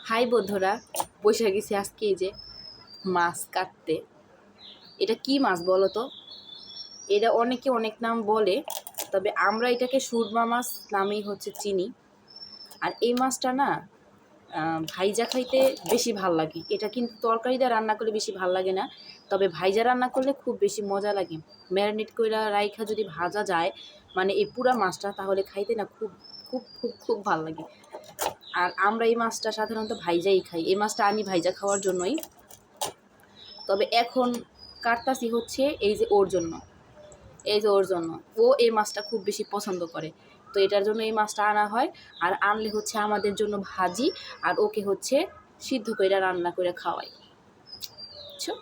High বন্ধুরা, বসে গেছি আজকে এই যে মাছ কাটতে। এটা কি মাছ বলো তো? এটা অনেকে অনেক নাম বলে, তবে আমরা এটাকে সুরমা মাছ নামেই চিনি। আর এই মাছটা না ভাইজা খাইতে বেশি ভাল লাগে। এটা কিন্তু তরকারিতে রান্না করলে বেশি ভাল লাগে না, তবে ভাইজা রান্না করলে খুব বেশি মজা লাগে। ম্যারিনেট কইরা রাইখা যদি ভাজা যায়, মানে এই পুরা মাছটা, তাহলে খাইতে না খুব খুব খুব খুব ভাল লাগে। আর আমরা এই মাছটা সাধারণত ভাইজাই খাই। এই মাছটা আনি ভাইজা খাওয়ার জন্যই। তবে এখন কাটতাছি এই যে ওর জন্য, ওর জন্য ও এই মাছটা খুব বেশি পছন্দ করে, তো এটার জন্য এই মাছটা আনা হয়। আর আনলে আমাদের জন্য ভাজি, আর ওকে সিদ্ধ করে রান্না করে খাওয়াই, বুঝছো?